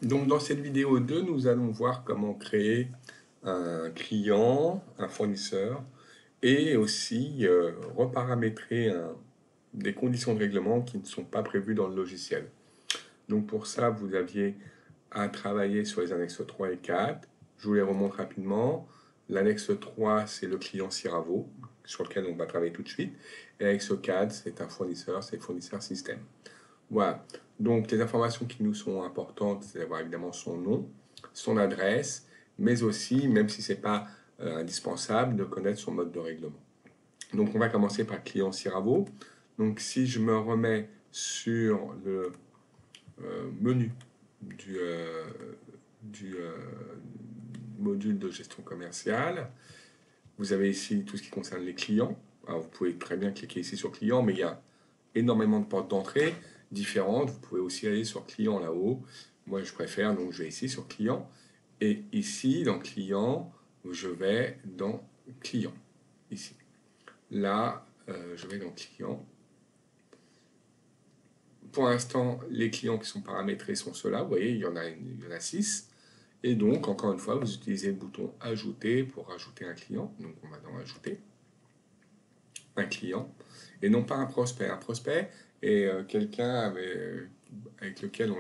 Donc dans cette vidéo 2, nous allons voir comment créer un client, un fournisseur et aussi reparamétrer des conditions de règlement qui ne sont pas prévues dans le logiciel. Donc pour ça, vous aviez à travailler sur les annexes 3 et 4. Je vous les remonte rapidement. L'annexe 3, c'est le client Siravo, sur lequel on va travailler tout de suite. Et l'annexe 4, c'est un fournisseur, c'est le fournisseur système. Voilà. Donc les informations qui nous sont importantes, c'est d'avoir évidemment son nom, son adresse, mais aussi, même si ce n'est pas indispensable, de connaître son mode de règlement. Donc on va commencer par client Siravo. Donc si je me remets sur le menu du module de gestion commerciale, vous avez ici tout ce qui concerne les clients. Alors vous pouvez très bien cliquer ici sur client, mais il y a énormément de portes d'entrée différentes. Vous pouvez aussi aller sur client là-haut. Moi, je préfère, donc je vais ici sur client. Et ici, dans client, je vais dans client. Ici. Là, je vais dans client. Pour l'instant, les clients qui sont paramétrés sont ceux-là. Vous voyez, il y en a 6. Et donc, encore une fois, vous utilisez le bouton ajouter pour rajouter un client. Donc, on va dans ajouter un client et non pas un prospect. Un prospect est quelqu'un avec lequel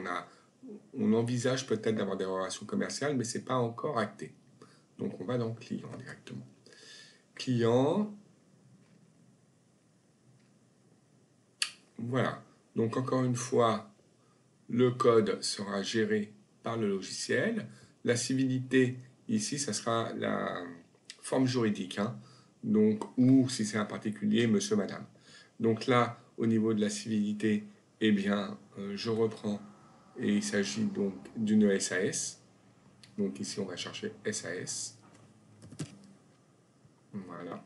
on envisage peut-être d'avoir des relations commerciales, mais ce n'est pas encore acté. Donc on va dans client directement. Client, voilà. Donc encore une fois, le code sera géré par le logiciel. La civilité, ici, ça sera la forme juridique. Hein. Donc, ou si c'est un particulier, monsieur, madame. Donc là, au niveau de la civilité, eh bien, je reprends et il s'agit donc d'une SAS. Donc ici, on va chercher SAS. Voilà.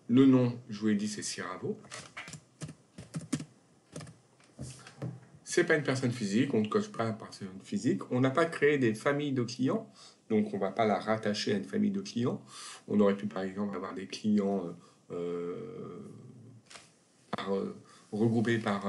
Le nom, je vous l'ai dit, c'est Siravo. C'est pas une personne physique, on ne coche pas une personne physique. On n'a pas créé des familles de clients, donc on ne va pas la rattacher à une famille de clients. On aurait pu par exemple avoir des clients regroupés par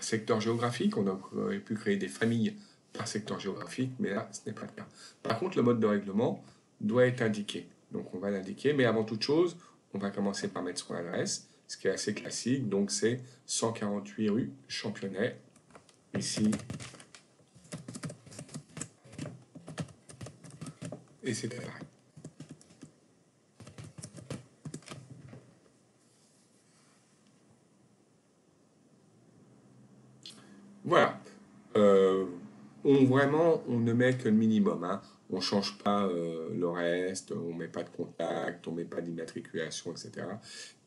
secteur géographique. On aurait pu créer des familles par secteur géographique, mais là, ce n'est pas le cas. Par contre, le mode de règlement doit être indiqué. Donc on va l'indiquer, mais avant toute chose, on va commencer par mettre son adresse, ce qui est assez classique. Donc c'est 148 rue Championnet, ici, et c'est pareil. Voilà. On ne met que le minimum. Hein. On ne change pas le reste, on ne met pas de contact, on ne met pas d'immatriculation, etc.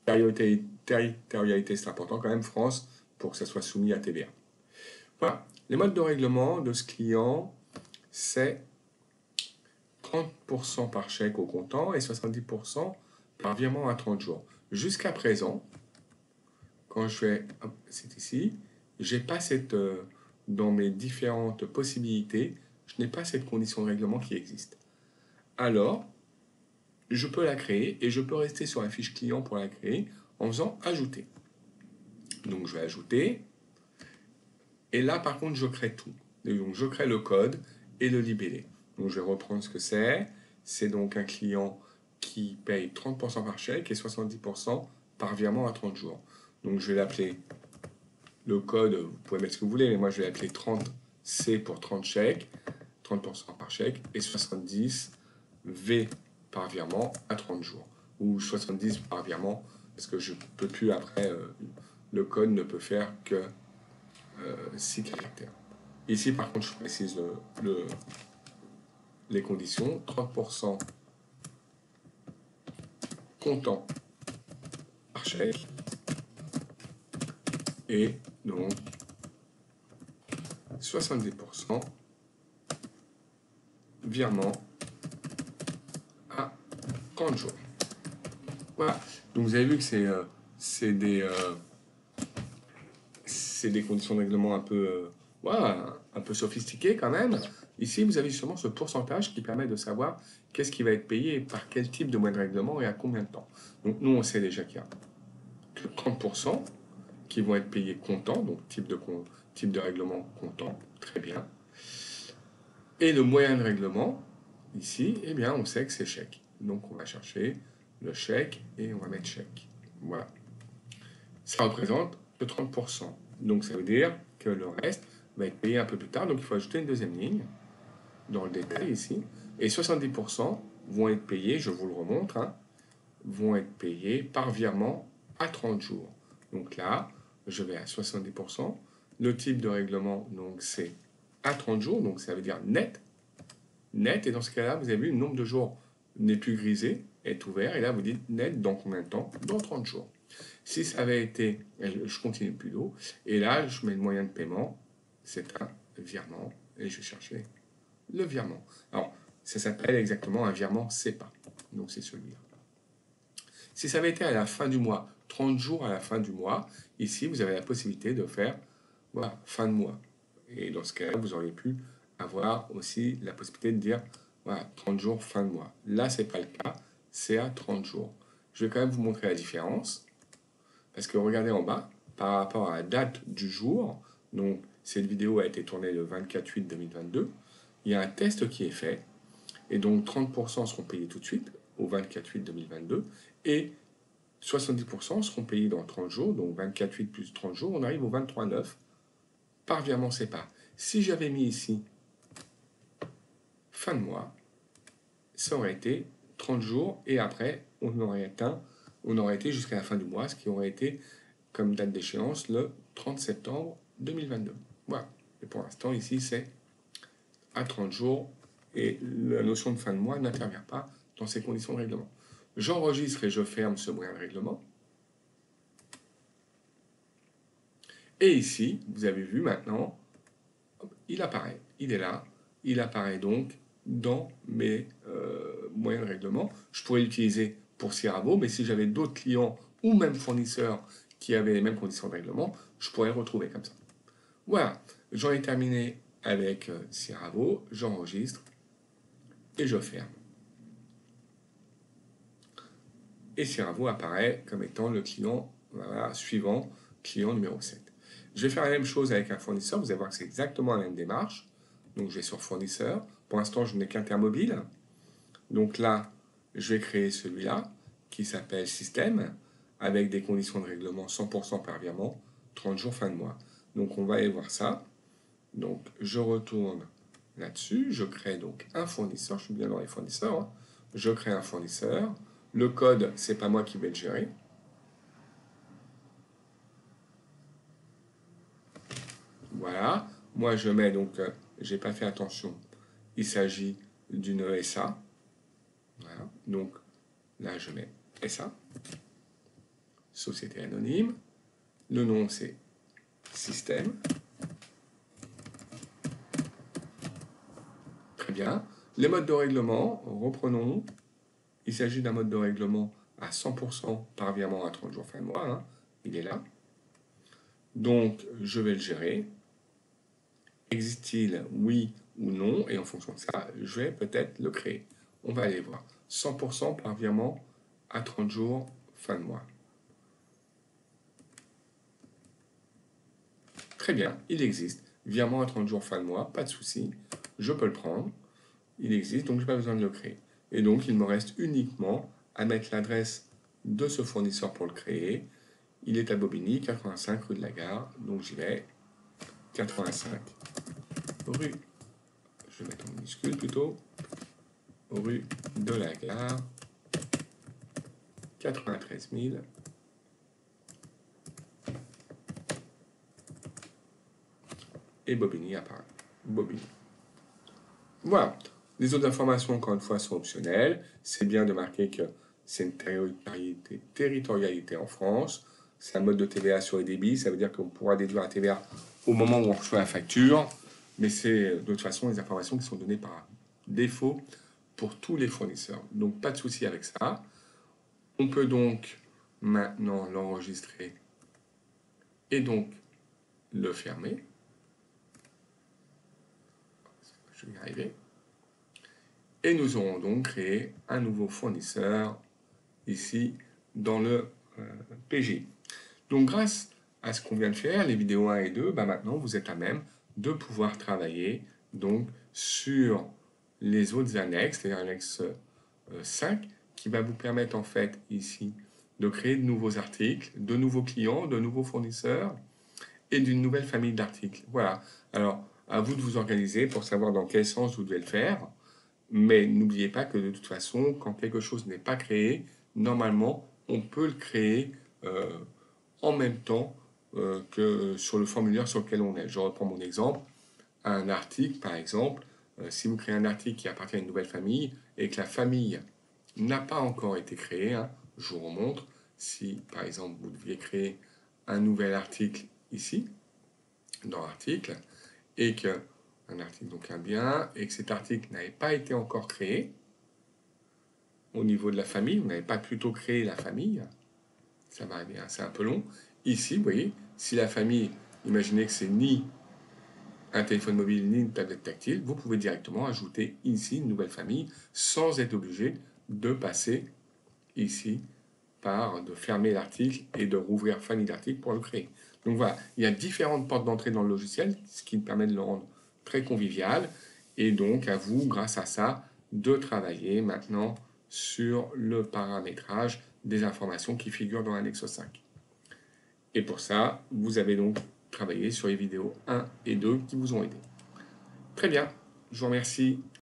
Territorialité, c'est important quand même, France, pour que ça soit soumis à TVA. Voilà. Les modes de règlement de ce client, c'est 30% par chèque au comptant et 70% par virement à 30 jours. Jusqu'à présent, quand je vais, c'est ici, j'ai pas dans mes différentes possibilités, je n'ai pas cette condition de règlement qui existe. Alors, je peux la créer et je peux rester sur la fiche client pour la créer en faisant ajouter. Donc je vais ajouter. Et là, par contre, je crée tout. Et donc je crée le code et le libellé. Donc je vais reprendre ce que c'est. C'est donc un client qui paye 30% par chèque et 70% par virement à 30 jours. Donc je vais l'appeler le code, vous pouvez mettre ce que vous voulez, mais moi je vais l'appeler 30C pour 30 chèques, 30% par chèque, et 70 V par virement à 30 jours. Ou 70 par virement, parce que je ne peux plus après, le code ne peut faire que 6 caractères. Ici par contre je précise les conditions, 30% comptant par chèque, et donc 70% virement à 30 jours. Voilà. Donc vous avez vu que c'est des conditions de règlement un peu sophistiquées quand même. Ici, vous avez justement ce pourcentage qui permet de savoir qu'est-ce qui va être payé et par quel type de moyen de règlement et à combien de temps. Donc nous, on sait déjà qu'il y a que 30% qui vont être payés comptant, donc type de règlement comptant, très bien. Et le moyen de règlement, ici, eh bien, on sait que c'est chèque. Donc, on va chercher le chèque et on va mettre chèque. Voilà. Ça représente le 30%. Donc, ça veut dire que le reste va être payé un peu plus tard. Donc, il faut ajouter une deuxième ligne dans le détail ici. Et 70% vont être payés, je vous le remontre, hein, vont être payés par virement à 30 jours. Donc là, je vais à 70%. Le type de règlement, donc c'est à 30 jours, donc ça veut dire net. Net, et dans ce cas-là, vous avez vu, le nombre de jours n'est plus grisé, est ouvert, et là vous dites net dans combien de temps? Dans 30 jours. Si ça avait été, je continue plus haut, et là je mets le moyen de paiement, c'est un virement, et je cherchais le virement. Alors, ça s'appelle exactement un virement CEPA, donc c'est celui-là. Si ça avait été à la fin du mois, 30 jours à la fin du mois, ici vous avez la possibilité de faire voilà, fin de mois. Et dans ce cas-là, vous auriez pu avoir aussi la possibilité de dire voilà, 30 jours, fin de mois. Là, ce n'est pas le cas, c'est à 30 jours. Je vais quand même vous montrer la différence, parce que regardez en bas, par rapport à la date du jour, donc cette vidéo a été tournée le 24/8/2022, il y a un test qui est fait, et donc 30% seront payés tout de suite, au 24/8/2022, et 70% seront payés dans 30 jours, donc 24/8 plus 30 jours, on arrive au 23/9 par virement CEPA. Si j'avais mis ici fin de mois, ça aurait été 30 jours et après on aurait été jusqu'à la fin du mois, ce qui aurait été comme date d'échéance le 30 septembre 2022. Voilà. Et pour l'instant ici c'est à 30 jours et la notion de fin de mois n'intervient pas dans ces conditions de règlement. J'enregistre et je ferme ce moyen de règlement. Et ici, vous avez vu maintenant, il apparaît, il est là, il apparaît donc dans mes moyens de règlement. Je pourrais l'utiliser pour Siravo, mais si j'avais d'autres clients ou même fournisseurs qui avaient les mêmes conditions de règlement, je pourrais le retrouver comme ça. Voilà, j'en ai terminé avec Siravo, j'enregistre et je ferme. Et Siravo apparaît comme étant le client voilà, suivant, client numéro 7. Je vais faire la même chose avec un fournisseur, vous allez voir que c'est exactement la même démarche. Donc je vais sur fournisseur, pour l'instant je n'ai qu'Intermobile. Donc là, je vais créer celui-là qui s'appelle système avec des conditions de règlement 100% par virement, 30 jours fin de mois. Donc on va aller voir ça. Donc je retourne là-dessus, je crée donc un fournisseur, je suis bien dans les fournisseurs, hein. Je crée un fournisseur. Le code, c'est pas moi qui vais le gérer. Voilà. Moi, je mets donc, j'ai pas fait attention. Il s'agit d'une SA. Voilà. Donc là, je mets SA. Société anonyme. Le nom, c'est système. Très bien. Les modes de règlement, reprenons. Il s'agit d'un mode de règlement à 100% par virement à 30 jours fin de mois. Hein. Il est là. Donc, je vais le gérer. Existe-t-il oui ou non? Et en fonction de ça, je vais peut-être le créer. On va aller voir. 100% par virement à 30 jours fin de mois. Très bien, il existe. Virement à 30 jours fin de mois, pas de souci. Je peux le prendre. Il existe, donc je n'ai pas besoin de le créer. Et donc, il me reste uniquement à mettre l'adresse de ce fournisseur pour le créer. Il est à Bobigny, 85 rue de la Gare. Donc, j'y vais. 85 rue, je vais mettre en minuscule plutôt, rue de la Gare, 93 000. Et Bobigny apparaît. Bobigny. Voilà. Les autres informations, encore une fois, sont optionnelles. C'est bien de marquer que c'est une territorialité en France. C'est un mode de TVA sur les débits. Ça veut dire qu'on pourra déduire la TVA au moment où on reçoit la facture. Mais c'est de toute façon les informations qui sont données par défaut pour tous les fournisseurs. Donc pas de souci avec ça. On peut donc maintenant l'enregistrer et donc le fermer. Je vais y arriver. Et nous aurons donc créé un nouveau fournisseur ici dans le PJ. Donc grâce à ce qu'on vient de faire, les vidéos 1 et 2, maintenant vous êtes à même de pouvoir travailler donc sur les autres annexes, c'est-à-dire l'annexe 5, qui va vous permettre en fait ici de créer de nouveaux articles, de nouveaux clients, de nouveaux fournisseurs et d'une nouvelle famille d'articles. Voilà. Alors, à vous de vous organiser pour savoir dans quel sens vous devez le faire. Mais n'oubliez pas que de toute façon, quand quelque chose n'est pas créé, normalement, on peut le créer en même temps que sur le formulaire sur lequel on est. Je reprends mon exemple. Un article, par exemple, si vous créez un article qui appartient à une nouvelle famille et que la famille n'a pas encore été créée, hein, je vous remontre. Si, par exemple, vous deviez créer un nouvel article ici, dans l'article, et que un article, donc un bien, et que cet article n'avait pas été encore créé au niveau de la famille, vous n'avez pas plutôt créé la famille, ça va bien, c'est un peu long. Ici, vous voyez, si la famille, imaginez que c'est ni un téléphone mobile ni une tablette tactile, vous pouvez directement ajouter ici une nouvelle famille sans être obligé de passer ici de fermer l'article et de rouvrir famille d'articles pour le créer. Donc voilà, il y a différentes portes d'entrée dans le logiciel, ce qui me permet de le rendre très convivial. Et donc à vous, grâce à ça, de travailler maintenant sur le paramétrage des informations qui figurent dans l'annexe 5. Et pour ça, vous avez donc travaillé sur les vidéos 1 et 2 qui vous ont aidé. Très bien, je vous remercie.